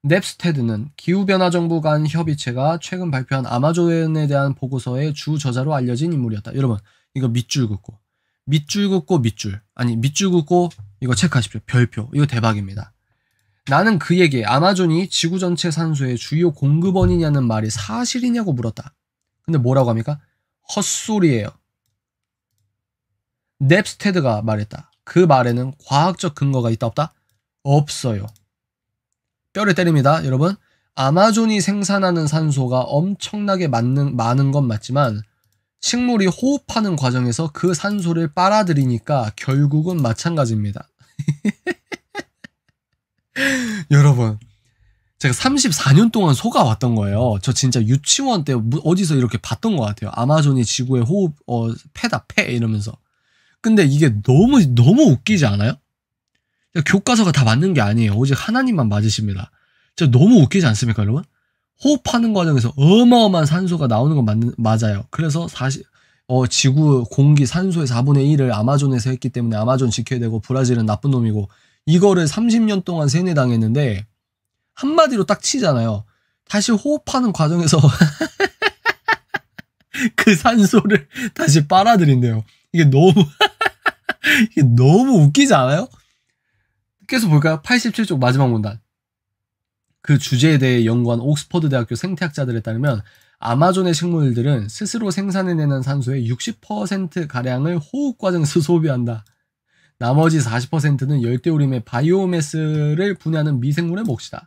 넵스테드는 기후변화정부 간 협의체가 최근 발표한 아마존에 대한 보고서의 주 저자로 알려진 인물이었다. 여러분, 이거 밑줄 긋고, 밑줄 긋고, 밑줄 긋고, 이거 체크하십시오. 별표. 이거 대박입니다. 나는 그에게 아마존이 지구 전체 산소의 주요 공급원이냐는 말이 사실이냐고 물었다. 근데 뭐라고 합니까? 헛소리예요. 넵스테드가 말했다. 그 말에는 과학적 근거가 있다 없다? 없어요. 뼈를 때립니다. 여러분, 아마존이 생산하는 산소가 엄청나게 많은 건 맞지만 식물이 호흡하는 과정에서 그 산소를 빨아들이니까 결국은 마찬가지입니다. 여러분, 제가 34년 동안 속아왔던 거예요. 저 진짜 유치원 때 어디서 이렇게 봤던 것 같아요. 아마존이 지구의 호흡, 폐다, 폐 이러면서. 근데 이게 너무 웃기지 않아요? 교과서가 다 맞는 게 아니에요. 오직 하나님만 맞으십니다. 진짜 너무 웃기지 않습니까, 여러분? 호흡하는 과정에서 어마어마한 산소가 나오는 건 맞아요. 그래서 지구 공기 산소의 4분의 1을 아마존에서 했기 때문에 아마존 지켜야 되고 브라질은 나쁜 놈이고 이거를 30년 동안 세뇌당했는데 한마디로 딱 치잖아요. 다시 호흡하는 과정에서 그 산소를 다시 빨아들인대요. 이게 너무 웃기지 않아요? 계속 볼까요? 87쪽 마지막 문단. 그 주제에 대해 연구한 옥스퍼드 대학교 생태학자들에 따르면 아마존의 식물들은 스스로 생산해내는 산소의 60%가량을 호흡 과정에서 소비한다. 나머지 40%는 열대우림의 바이오매스를 분해하는 미생물의 몫이다.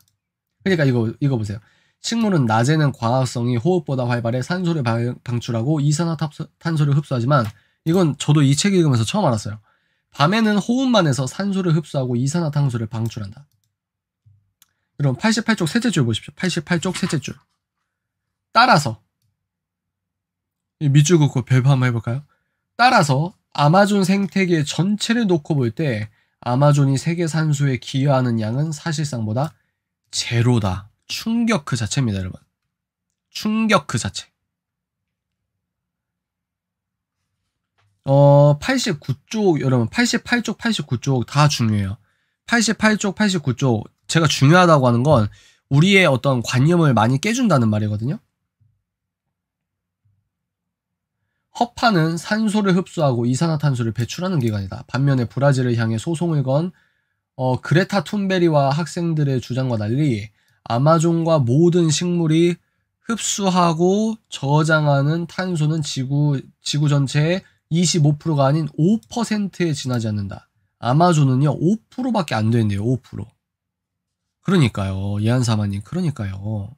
그러니까 이거 보세요. 식물은 낮에는 광합성이 호흡보다 활발해 산소를 방출하고 이산화탄소를 흡수하지만 이건 저도 이 책 읽으면서 처음 알았어요. 밤에는 호흡만 해서 산소를 흡수하고 이산화탄소를 방출한다. 여러분 88쪽 셋째 줄 보십시오. 88쪽 셋째 줄. 따라서 이 밑줄 긋고 별표 한번 해볼까요? 따라서 아마존 생태계 전체를 놓고 볼 때 아마존이 세계 산소에 기여하는 양은 사실상보다 제로다. 충격 그 자체입니다, 여러분. 충격 그 자체. 89쪽, 여러분, 88쪽, 89쪽 다 중요해요. 88쪽, 89쪽, 제가 중요하다고 하는 건 우리의 어떤 관념을 많이 깨준다는 말이거든요. 허파는 산소를 흡수하고 이산화탄소를 배출하는 기관이다. 반면에 브라질을 향해 소송을 건 그레타 툰베리와 학생들의 주장과 달리 아마존과 모든 식물이 흡수하고 저장하는 탄소는 지구 전체의 25%가 아닌 5%에 지나지 않는다. 아마존은요 5%밖에 안 되는데요. 5%. 그러니까요. 예한사마님 그러니까요.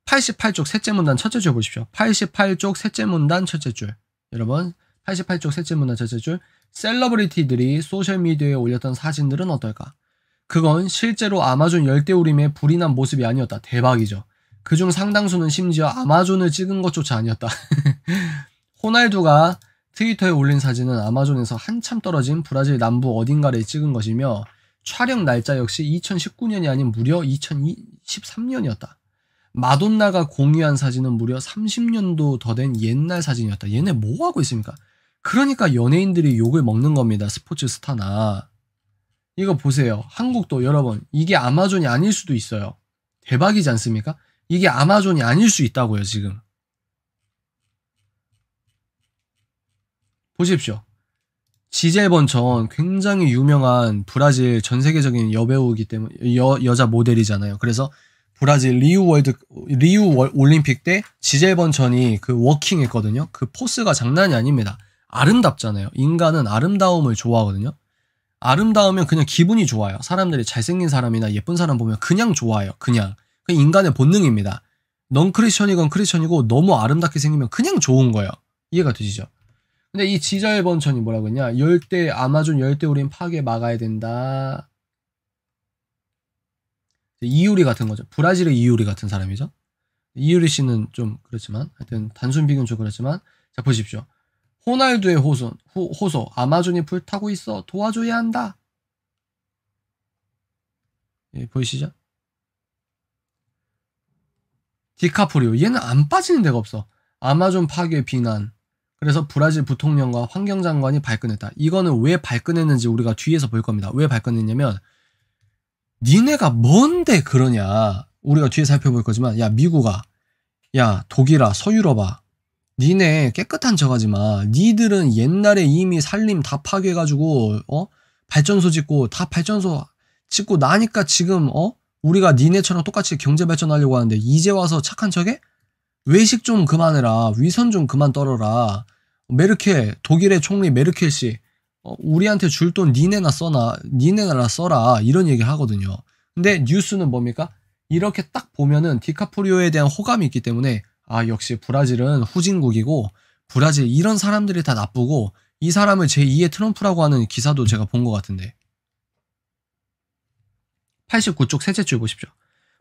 88쪽 셋째 문단 첫째 줄 보십시오. 88쪽 셋째 문단 첫째 줄. 여러분 88쪽 셋째 문단 첫째 줄. 셀러브리티들이 소셜미디어에 올렸던 사진들은 어떨까? 그건 실제로 아마존 열대우림의 불이 난 모습이 아니었다. 대박이죠. 그중 상당수는 심지어 아마존을 찍은 것조차 아니었다. 호날두가 트위터에 올린 사진은 아마존에서 한참 떨어진 브라질 남부 어딘가를 찍은 것이며 촬영 날짜 역시 2019년이 아닌 무려 2013년이었다. 마돈나가 공유한 사진은 무려 30년도 더 된 옛날 사진이었다. 얘네 뭐 하고 있습니까? 그러니까 연예인들이 욕을 먹는 겁니다. 스포츠 스타나. 이거 보세요. 한국도 여러분 이게 아마존이 아닐 수도 있어요. 대박이지 않습니까? 이게 아마존이 아닐 수 있다고요. 지금. 보십시오. 지젤 번천 굉장히 유명한 브라질 전 세계적인 여배우이기 때문에 여자 모델이잖아요. 그래서 브라질 리우 올림픽 때 지젤 번천이 그 워킹 했거든요. 그 포스가 장난이 아닙니다. 아름답잖아요. 인간은 아름다움을 좋아하거든요. 아름다우면 그냥 기분이 좋아요. 사람들이 잘생긴 사람이나 예쁜 사람 보면 그냥 좋아요. 그냥. 그 인간의 본능입니다. 넌 크리스천이건 크리스천이고 너무 아름답게 생기면 그냥 좋은 거예요. 이해가 되시죠? 근데 이 지젤 번천이 뭐라고 했냐? 아마존 열대우림 파괴 막아야 된다. 이유리 같은 거죠. 브라질의 이유리 같은 사람이죠. 이유리 씨는 좀 그렇지만 하여튼 단순 비교는 좀 그렇지만 자 보십시오. 호날두의 호소 아마존이 불타고 있어 도와줘야 한다. 예, 보이시죠? 디카프리오 얘는 안 빠지는 데가 없어. 아마존 파괴 비난 그래서 브라질 부통령과 환경장관이 발끈했다. 이거는 왜 발끈했는지 우리가 뒤에서 볼 겁니다. 왜 발끈했냐면 니네가 뭔데 그러냐. 우리가 뒤에 살펴볼 거지만 야 미국아, 야 독일아, 서유럽아, 니네 깨끗한 척하지 마. 니들은 옛날에 이미 산림 다 파괴해가지고 발전소 짓고 다 발전소 짓고 나니까 지금 우리가 니네처럼 똑같이 경제 발전하려고 하는데 이제 와서 착한 척해? 외식 좀 그만해라. 위선 좀 그만 떨어라. 메르켈, 독일의 총리 메르켈 씨, 우리한테 줄 돈 니네나 써라. 이런 얘기를 하거든요. 근데 뉴스는 뭡니까? 이렇게 딱 보면은 디카프리오에 대한 호감이 있기 때문에 아, 역시 브라질은 후진국이고 브라질 이런 사람들이 다 나쁘고 이 사람을 제2의 트럼프라고 하는 기사도 제가 본 것 같은데 89쪽 셋째 줄 보십시오.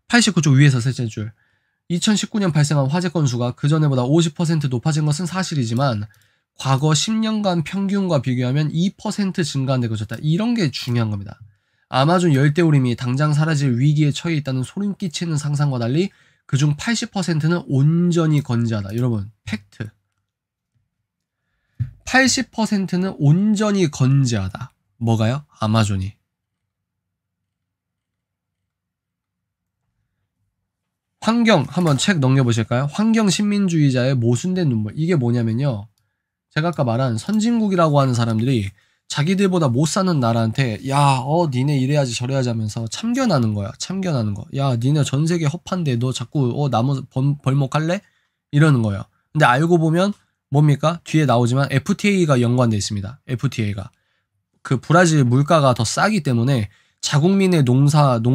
89쪽 위에서 셋째 줄. 2019년 발생한 화재 건수가 그전에보다 50% 높아진 것은 사실이지만 과거 10년간 평균과 비교하면 2% 증가한 데 그쳤다. 이런 게 중요한 겁니다. 아마존 열대우림이 당장 사라질 위기에 처해 있다는 소름 끼치는 상상과 달리 그중 80%는 온전히 건재하다. 여러분, 팩트. 80%는 온전히 건재하다. 뭐가요? 아마존이. 환경 한번 책 넘겨보실까요? 환경 신민주의자의 모순된 눈물. 이게 뭐냐면요. 제가 아까 말한 선진국이라고 하는 사람들이 자기들보다 못 사는 나라한테 야, 니네 이래야지 저래야지 하면서 참견하는 거야. 참견하는 거. 야, 니네 전 세계 허판데 너 자꾸 나무 벌목할래? 이러는 거예요. 근데 알고 보면 뭡니까? 뒤에 나오지만 FTA가 연관돼 있습니다. FTA가. 그 브라질 물가가 더 싸기 때문에 자국민의 농부가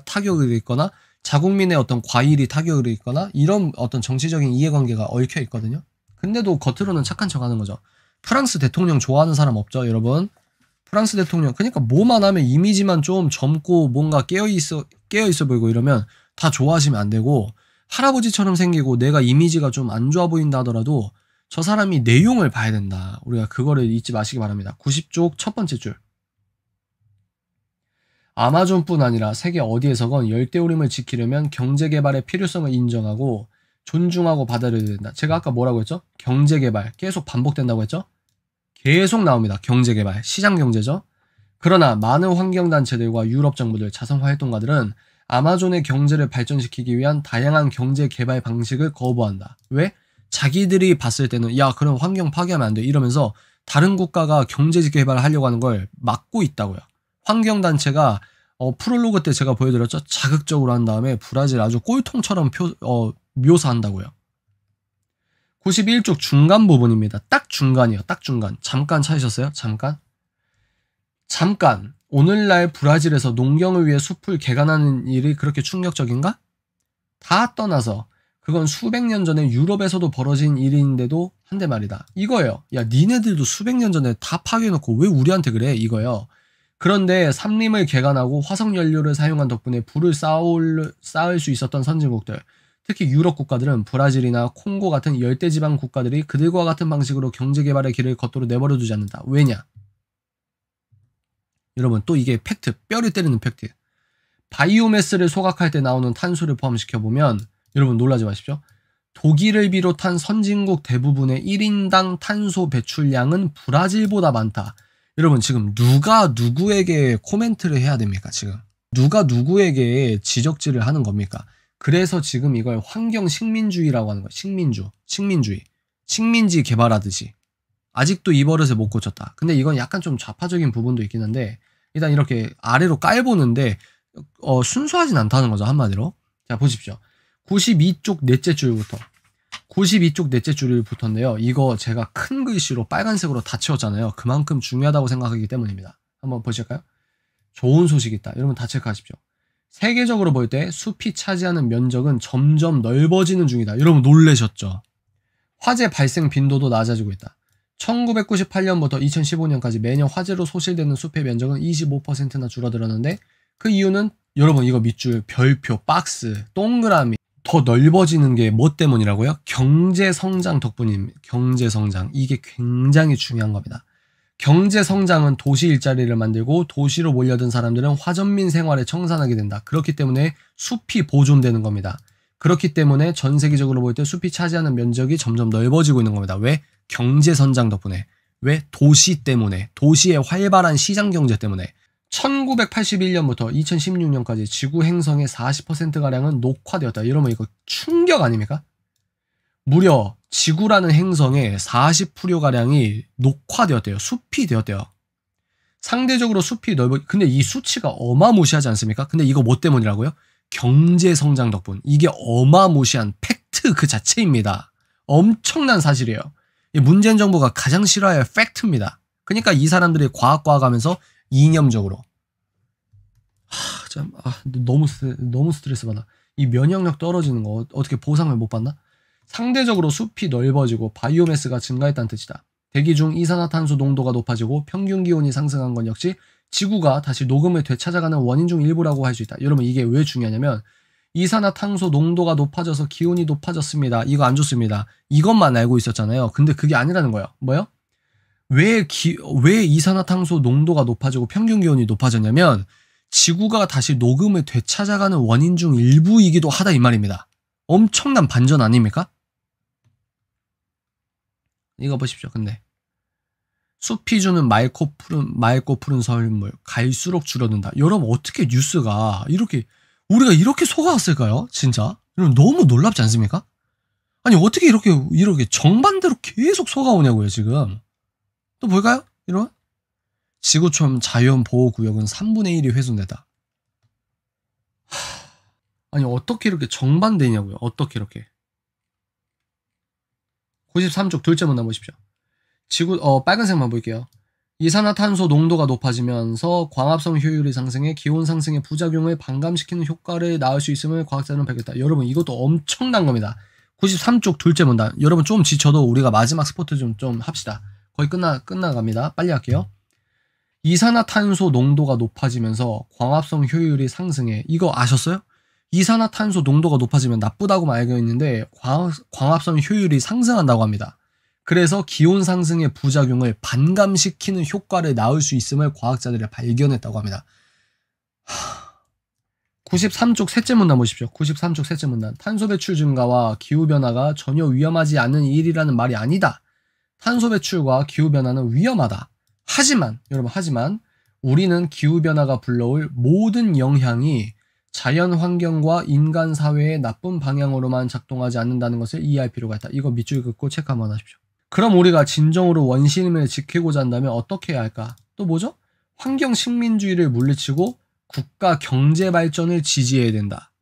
타격을 입거나 자국민의 어떤 과일이 타격을 입거나 이런 어떤 정치적인 이해관계가 얽혀 있거든요. 근데도 겉으로는 착한 척 하는 거죠. 프랑스 대통령 좋아하는 사람 없죠, 여러분? 프랑스 대통령, 그러니까 뭐만 하면 이미지만 좀 젊고 뭔가 깨어있어 보이고 이러면 다 좋아하시면 안 되고 할아버지처럼 생기고 내가 이미지가 좀 안 좋아 보인다 하더라도 저 사람이 내용을 봐야 된다. 우리가 그거를 잊지 마시기 바랍니다. 90쪽 첫 번째 줄. 아마존뿐 아니라 세계 어디에서건 열대우림을 지키려면 경제개발의 필요성을 인정하고 존중하고 받아들여야 된다. 제가 아까 뭐라고 했죠? 경제개발. 계속 반복된다고 했죠? 계속 나옵니다. 경제개발. 시장경제죠? 그러나 많은 환경단체들과 유럽 정부들, 자선활동가들은 아마존의 경제를 발전시키기 위한 다양한 경제개발 방식을 거부한다. 왜? 자기들이 봤을 때는 야, 그럼 환경 파괴하면 안 돼. 이러면서 다른 국가가 경제개발을 하려고 하는 걸 막고 있다고요. 환경단체가 프롤로그 때 제가 보여드렸죠? 자극적으로 한 다음에 브라질 아주 꼴통처럼 묘사한다고요. 91쪽 중간 부분입니다. 딱 중간이에요. 딱 중간. 잠깐 찾으셨어요? 잠깐. 오늘날 브라질에서 농경을 위해 숲을 개간하는 일이 그렇게 충격적인가? 다 떠나서 그건 수백 년 전에 유럽에서도 벌어진 일인데도 한데 말이다. 이거예요. 야, 니네들도 수백 년 전에 다 파괴해놓고 왜 우리한테 그래? 이거예요. 그런데 산림을 개간하고 화석연료를 사용한 덕분에 불을 쌓을 수 있었던 선진국들, 특히 유럽 국가들은 브라질이나 콩고 같은 열대지방 국가들이 그들과 같은 방식으로 경제개발의 길을 겉도로 내버려두지 않는다. 왜냐? 여러분, 또 이게 팩트, 뼈를 때리는 팩트. 바이오매스를 소각할 때 나오는 탄소를 포함시켜보면 여러분 놀라지 마십시오. 독일을 비롯한 선진국 대부분의 1인당 탄소 배출량은 브라질보다 많다. 여러분, 지금 누가 누구에게 코멘트를 해야 됩니까? 지금 누가 누구에게 지적질을 하는 겁니까? 그래서 지금 이걸 환경 식민주의라고 하는 거예요. 식민지 개발하듯이. 아직도 이 버릇을 못 고쳤다. 근데 이건 약간 좀 좌파적인 부분도 있긴 한데 일단 이렇게 아래로 깔보는데 순수하진 않다는 거죠, 한마디로. 자, 보십시오. 92쪽 넷째 줄부터 92쪽 넷째 줄부터인데요. 이거 제가 큰 글씨로 빨간색으로 다 채웠잖아요. 그만큼 중요하다고 생각하기 때문입니다. 한번 보실까요? 좋은 소식이 있다. 여러분 다 체크하십시오. 세계적으로 볼 때 숲이 차지하는 면적은 점점 넓어지는 중이다. 여러분 놀라셨죠? 화재 발생 빈도도 낮아지고 있다. 1998년부터 2015년까지 매년 화재로 소실되는 숲의 면적은 25%나 줄어들었는데 그 이유는 여러분 이거 밑줄 별표 박스 동그라미 더 넓어지는 게 뭐 때문이라고요? 경제성장 덕분입니다. 경제성장. 이게 굉장히 중요한 겁니다. 경제성장은 도시 일자리를 만들고 도시로 몰려든 사람들은 화전민 생활에 청산하게 된다. 그렇기 때문에 숲이 보존되는 겁니다. 그렇기 때문에 전 세계적으로 볼 때 숲이 차지하는 면적이 점점 넓어지고 있는 겁니다. 왜? 경제 선장 덕분에. 왜? 도시 때문에. 도시의 활발한 시장 경제 때문에. 1981년부터 2016년까지 지구 행성의 40%가량은 녹화되었다. 이러면 이거 충격 아닙니까? 무려 지구라는 행성의 40%가량이 녹화되었대요. 숲이 되었대요. 상대적으로 숲이 근데 이 수치가 어마무시하지 않습니까? 근데 이거 뭐 때문이라고요? 경제 성장 덕분. 이게 어마무시한 팩트 그 자체입니다. 엄청난 사실이에요. 문재인 정부가 가장 싫어할 팩트입니다. 그러니까 이 사람들이 과학과 가면서 이념적으로 너무 스트레스 받아. 이 면역력 떨어지는 거 어떻게 보상을 못 받나? 상대적으로 숲이 넓어지고 바이오매스가 증가했다는 뜻이다. 대기 중 이산화탄소 농도가 높아지고 평균 기온이 상승한 건 역시 지구가 다시 녹음을 되찾아가는 원인 중 일부라고 할 수 있다. 여러분 이게 왜 중요하냐면 이산화탄소 농도가 높아져서 기온이 높아졌습니다. 이거 안 좋습니다. 이것만 알고 있었잖아요. 근데 그게 아니라는 거예요. 뭐요? 왜 이산화탄소 농도가 높아지고 평균 기온이 높아졌냐면 지구가 다시 녹음을 되찾아가는 원인 중 일부이기도 하다 이 말입니다. 엄청난 반전 아닙니까? 이거 보십시오. 근데 숲이 주는 맑고 푸른 설물 갈수록 줄어든다. 여러분 어떻게 뉴스가 우리가 이렇게 속아왔을까요? 진짜? 여러분 너무 놀랍지 않습니까? 아니 어떻게 이렇게 정반대로 계속 속아오냐고요 지금. 또 볼까요? 이런 지구촌 자연보호구역은 3분의 1이 훼손됐다. 아니 어떻게 이렇게 정반대냐고요. 어떻게 이렇게. 93쪽 둘째 문단 보십시오. 빨간색만 볼게요. 이산화탄소 농도가 높아지면서 광합성 효율이 상승해 기온 상승의 부작용을 반감시키는 효과를 낳을 수 있음을 과학자는 밝혔다. 여러분 이것도 엄청난 겁니다. 93쪽 둘째 문단. 여러분 좀 지쳐도 우리가 마지막 스포트 좀 합시다. 거의 끝나갑니다. 빨리 할게요. 이산화탄소 농도가 높아지면서 광합성 효율이 상승해. 이거 아셨어요? 이산화탄소 농도가 높아지면 나쁘다고만 알고 있는데 광합성 효율이 상승한다고 합니다. 그래서 기온 상승의 부작용을 반감시키는 효과를 낳을 수 있음을 과학자들이 발견했다고 합니다. 93쪽 셋째 문단 보십시오. 93쪽 셋째 문단. 탄소 배출 증가와 기후변화가 전혀 위험하지 않은 일이라는 말이 아니다. 탄소 배출과 기후변화는 위험하다. 하지만 우리는 기후변화가 불러올 모든 영향이 자연 환경과 인간 사회의 나쁜 방향으로만 작동하지 않는다는 것을 이해할 필요가 있다. 이거 밑줄 긋고 체크 한번 하십시오. 그럼 우리가 진정으로 원심을 지키고자 한다면 어떻게 해야 할까? 또 뭐죠? 환경 식민주의를 물리치고 국가 경제 발전을 지지해야 된다.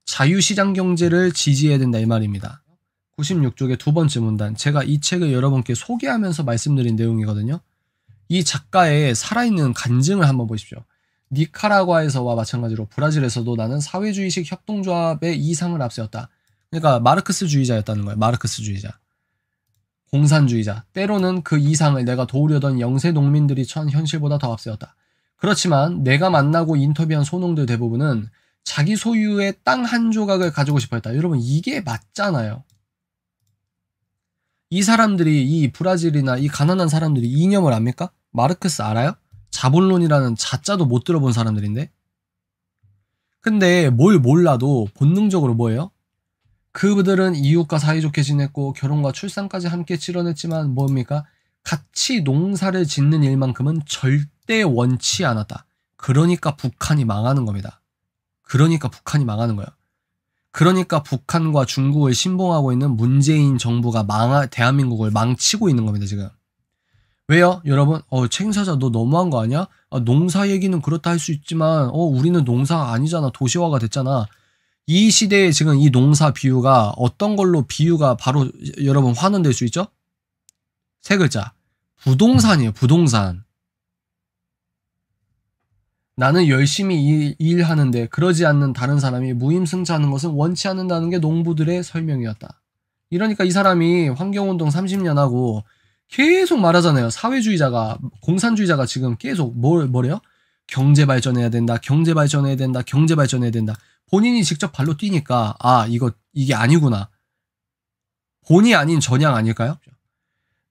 자유시장 경제를 지지해야 된다 이 말입니다. 96쪽의 두 번째 문단. 제가 이 책을 여러분께 소개하면서 말씀드린 내용이거든요. 이 작가의 살아있는 간증을 한번 보십시오. 니카라과에서와 마찬가지로 브라질에서도 나는 사회주의식 협동조합의 이상을 앞세웠다. 그러니까 마르크스주의자였다는 거예요. 마르크스주의자. 공산주의자. 때로는 그 이상을 내가 도우려던 영세 농민들이 처한 현실보다 더 앞세웠다. 그렇지만 내가 만나고 인터뷰한 소농들 대부분은 자기 소유의 땅 한 조각을 가지고 싶어 했다. 여러분 이게 맞잖아요. 이 사람들이 이 브라질이나 이 가난한 사람들이 이념을 압니까? 마르크스 알아요? 자본론이라는 자자도 못 들어본 사람들인데. 근데 뭘 몰라도 본능적으로 뭐예요? 그들은 이웃과 사이좋게 지냈고 결혼과 출산까지 함께 치러냈지만 뭡니까? 같이 농사를 짓는 일만큼은 절대 원치 않았다. 그러니까 북한이 망하는 겁니다. 그러니까 북한이 망하는 거예요. 그러니까 북한과 중국을 신봉하고 있는 문재인 정부가 대한민국을 망치고 있는 겁니다, 지금. 왜요? 여러분, 책임사자 너 너무한 거 아니야? 농사 얘기는 그렇다 할 수 있지만, 우리는 농사가 아니잖아. 도시화가 됐잖아. 이 시대에 지금 이 농사 비유가 어떤 걸로 비유가 바로 여러분 환원될 수 있죠? 세 글자. 부동산이에요, 부동산. 나는 열심히 일하는데 그러지 않는 다른 사람이 무임승차하는 것은 원치 않는다는 게 농부들의 설명이었다. 이러니까 이 사람이 환경운동 30년 하고 계속 말하잖아요. 사회주의자가, 공산주의자가 지금 계속 뭐래요? 경제 발전해야 된다, 경제 발전해야 된다, 경제 발전해야 된다. 본인이 직접 발로 뛰니까 이게 아니구나. 본의 아닌 전향 아닐까요?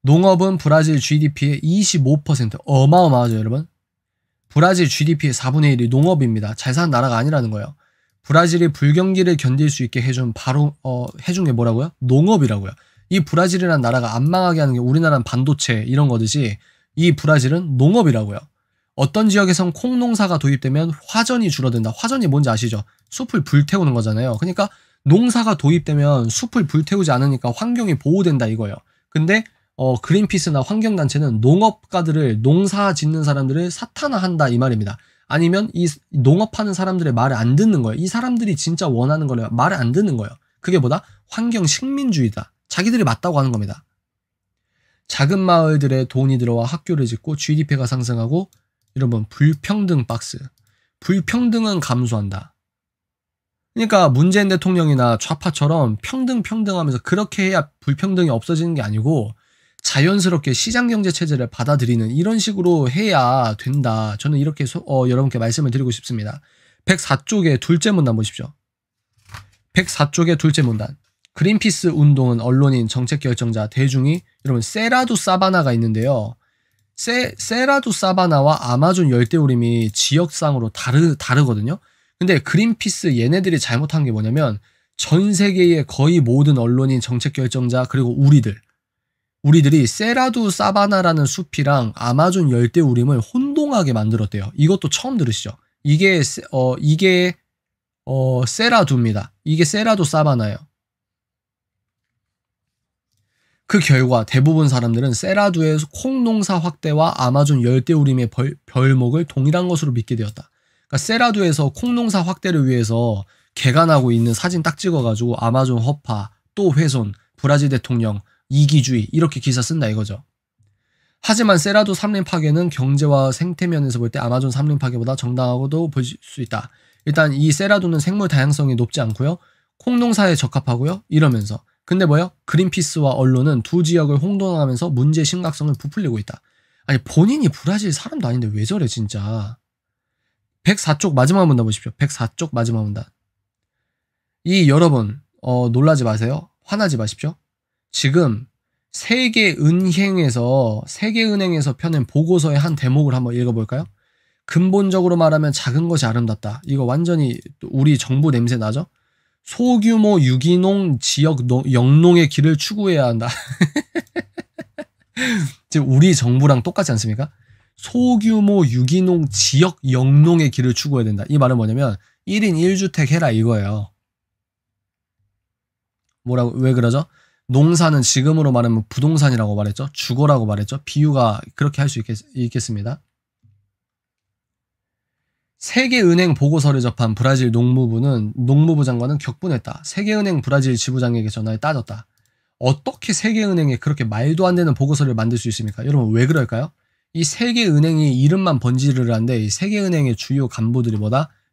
농업은 브라질 GDP의 25%. 어마어마하죠, 여러분. 브라질 GDP의 4분의 1이 농업입니다. 잘 사는 나라가 아니라는 거예요. 브라질이 불경기를 견딜 수 있게 해준 해준 게 뭐라고요? 농업이라고요. 이 브라질이라는 나라가 안 망하게 하는 게 우리나라는 반도체 이런 거듯이 이 브라질은 농업이라고요. 어떤 지역에선 콩 농사가 도입되면 화전이 줄어든다. 화전이 뭔지 아시죠? 숲을 불태우는 거잖아요. 그러니까 농사가 도입되면 숲을 불태우지 않으니까 환경이 보호된다 이거예요. 근데 그린피스나 환경단체는 농업가들을, 농사 짓는 사람들을 사탄화한다 이 말입니다. 아니면 이 농업하는 사람들의 말을 안 듣는 거예요. 이 사람들이 진짜 원하는 거를 말을 안 듣는 거예요. 그게 뭐다? 환경 식민주의다. 자기들이 맞다고 하는 겁니다. 작은 마을들에 돈이 들어와 학교를 짓고 GDP가 상승하고, 여러분 불평등 박스. 불평등은 감소한다. 그러니까 문재인 대통령이나 좌파처럼 평등하면서 그렇게 해야 불평등이 없어지는 게 아니고 자연스럽게 시장경제 체제를 받아들이는 이런 식으로 해야 된다. 저는 이렇게 여러분께 말씀을 드리고 싶습니다. 104쪽의 둘째 문단 보십시오. 104쪽의 둘째 문단. 그린피스 운동은 언론인, 정책 결정자, 대중이, 여러분 세라두 사바나가 있는데요. 세라두 사바나와 아마존 열대우림이 지역상으로 다르거든요. 근데 그린피스 얘네들이 잘못한 게 뭐냐면 전 세계의 거의 모든 언론인, 정책 결정자, 그리고 우리들이 세라두 사바나라는 숲이랑 아마존 열대우림을 혼동하게 만들었대요. 이것도 처음 들으시죠? 이게 세라두입니다. 이게 세라두 사바나예요. 그 결과 대부분 사람들은 세라두의 콩농사 확대와 아마존 열대우림의 별목을 동일한 것으로 믿게 되었다. 그러니까 세라두에서 콩농사 확대를 위해서 개간하고 있는 사진 딱 찍어가지고 아마존 허파, 또 훼손, 브라질 대통령, 이기주의 이렇게 기사 쓴다 이거죠. 하지만 세라두 삼림 파괴는 경제와 생태면에서 볼 때 아마존 삼림 파괴보다 정당하고도 볼 수 있다. 일단 이 세라두는 생물 다양성이 높지 않고요. 콩농사에 적합하고요. 이러면서. 근데 뭐요? 그린피스와 언론은 두 지역을 홍동하면서 문제의 심각성을 부풀리고 있다. 아니 본인이 브라질 사람도 아닌데 왜 저래 진짜. 104쪽 마지막 문단 보십시오. 104쪽 마지막 문단. 이 여러분 놀라지 마세요. 화나지 마십시오. 지금 세계은행에서 펴낸 보고서의 한 대목을 한번 읽어볼까요? 근본적으로 말하면 작은 것이 아름답다. 이거 완전히 우리 정부 냄새 나죠? 소규모 유기농 지역 영농의 길을 추구해야 한다. 지금 우리 정부랑 똑같지 않습니까? 소규모 유기농 지역 영농의 길을 추구해야 된다. 이 말은 뭐냐면 1인 1주택 해라 이거예요. 왜 그러죠? 농사는 지금으로 말하면 부동산이라고 말했죠. 주거라고 말했죠. 비유가 그렇게 할 수 있겠습니다. 세계은행 보고서를 접한 브라질 농무부 장관은 격분했다. 세계은행 브라질 지부장에게 전화해 따졌다. 어떻게 세계은행에 그렇게 말도 안 되는 보고서를 만들 수 있습니까? 여러분 왜 그럴까요? 이 세계은행이 이름만 번지르르 한데 이 세계은행의 주요 간부들이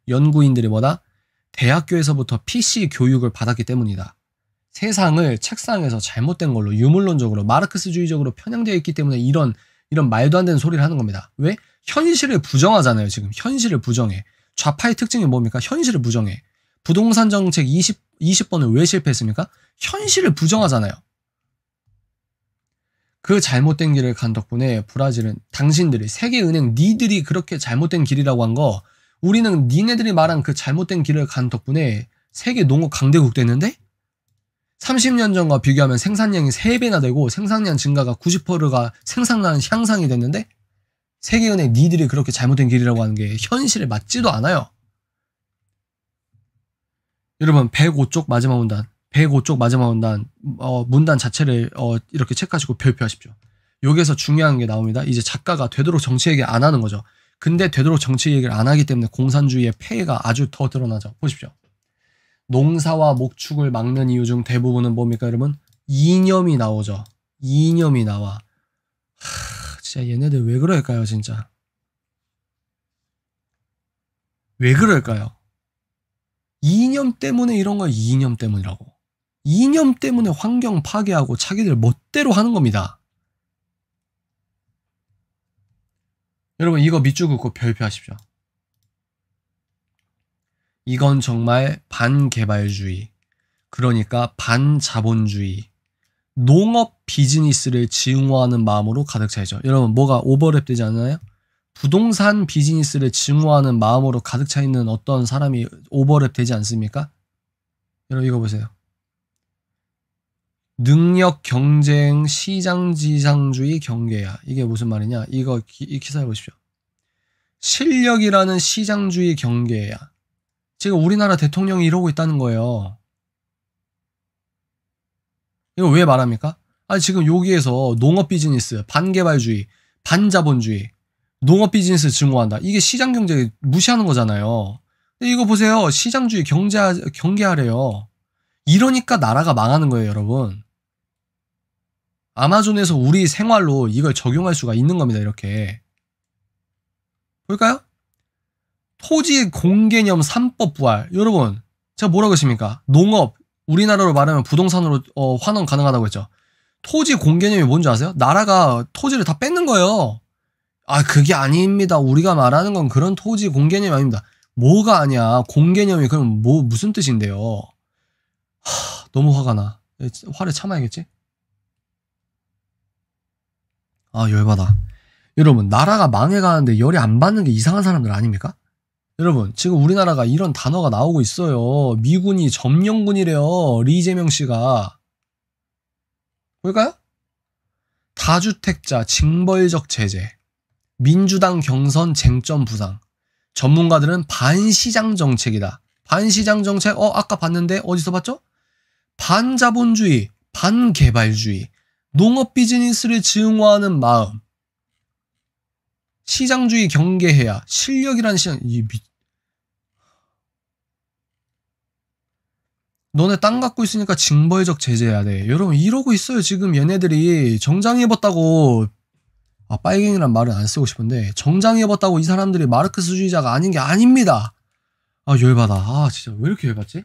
연구인들이 대학교에서부터 PC 교육을 받았기 때문이다. 세상을 책상에서 잘못된 걸로 유물론적으로 마르크스주의적으로 편향되어 있기 때문에 이런 말도 안 되는 소리를 하는 겁니다. 왜? 현실을 부정하잖아요. 지금 현실을 부정해. 좌파의 특징이 뭡니까? 현실을 부정해. 부동산 정책 20번을 왜 실패했습니까? 현실을 부정하잖아요. 그 잘못된 길을 간 덕분에 브라질은 당신들이 세계은행 니들이 그렇게 잘못된 길이라고 한 거 우리는 니네들이 말한 그 잘못된 길을 간 덕분에 세계 농업 강대국 됐는데 30년 전과 비교하면 생산량이 3배나 되고 생산량 증가가 90%가 생산량 향상이 됐는데 세계은행 니들이 그렇게 잘못된 길이라고 하는 게 현실에 맞지도 않아요. 여러분 105쪽 마지막 문단 105쪽 마지막 문단 문단 자체를 이렇게 체크하시고 별표하십시오. 여기에서 중요한 게 나옵니다. 이제 작가가 되도록 정치 얘기 안 하는 거죠. 근데 되도록 정치 얘기를 안 하기 때문에 공산주의의 폐해가 아주 더 드러나죠. 보십시오. 농사와 목축을 막는 이유 중 대부분은 뭡니까 여러분? 이념이 나오죠. 이념이 나와. 진짜 얘네들 왜 그럴까요 진짜. 왜 그럴까요? 이념 때문에 이런 거 이념 때문이라고. 이념 때문에 환경 파괴하고 자기들 멋대로 하는 겁니다. 여러분 이거 밑줄 긋고 별표하십시오. 이건 정말 반개발주의, 그러니까 반자본주의, 농업 비즈니스를 증오하는 마음으로 가득 차있죠. 여러분 뭐가 오버랩 되지 않나요? 부동산 비즈니스를 증오하는 마음으로 가득 차 있는 어떤 사람이 오버랩 되지 않습니까? 여러분 이거 보세요. 능력, 경쟁, 시장 지상주의, 경계야. 이게 무슨 말이냐? 이 기사를 보십시오. 실력이라는 시장주의 경계야. 지금 우리나라 대통령이 이러고 있다는 거예요. 이거 왜 말합니까? 아니 지금 여기에서 농업 비즈니스, 반개발주의, 반자본주의, 농업 비즈니스 증오한다. 이게 시장 경제 무시하는 거잖아요. 근데 이거 보세요. 시장주의 경계하래요. 이러니까 나라가 망하는 거예요, 여러분. 아마존에서 우리 생활로 이걸 적용할 수가 있는 겁니다, 이렇게. 볼까요? 토지 공개념 3법 부활. 여러분, 제가 뭐라고 했습니까? 농업, 우리나라로 말하면 부동산으로 환원 가능하다고 했죠. 토지 공개념이 뭔지 아세요? 나라가 토지를 다 뺏는 거예요. 아, 그게 아닙니다. 우리가 말하는 건 그런 토지 공개념이 아닙니다. 뭐가 아니야? 공개념이 그럼 무슨 뜻인데요? 너무 화가 나. 화를 참아야겠지? 아, 열받아. 여러분, 나라가 망해가는데 열이 안 받는 게 이상한 사람들 아닙니까? 여러분, 지금 우리나라가 이런 단어가 나오고 있어요. 미군이 점령군이래요. 리재명 씨가. 볼까요? 다주택자 징벌적 제재, 민주당 경선 쟁점 부상, 전문가들은 반시장 정책이다. 반시장 정책, 아까 봤는데 어디서 봤죠? 반자본주의, 반개발주의, 농업 비즈니스를 증오하는 마음, 시장주의 경계해야, 실력이라는 시장, 너네 땅 갖고 있으니까 징벌적 제재해야 돼. 여러분 이러고 있어요. 지금 얘네들이 정장 입었다고, 빨갱이란 말은 안 쓰고 싶은데 정장 입었다고 이 사람들이 마르크스주의자가 아닌 게 아닙니다. 열받아. 진짜 왜 이렇게 열받지?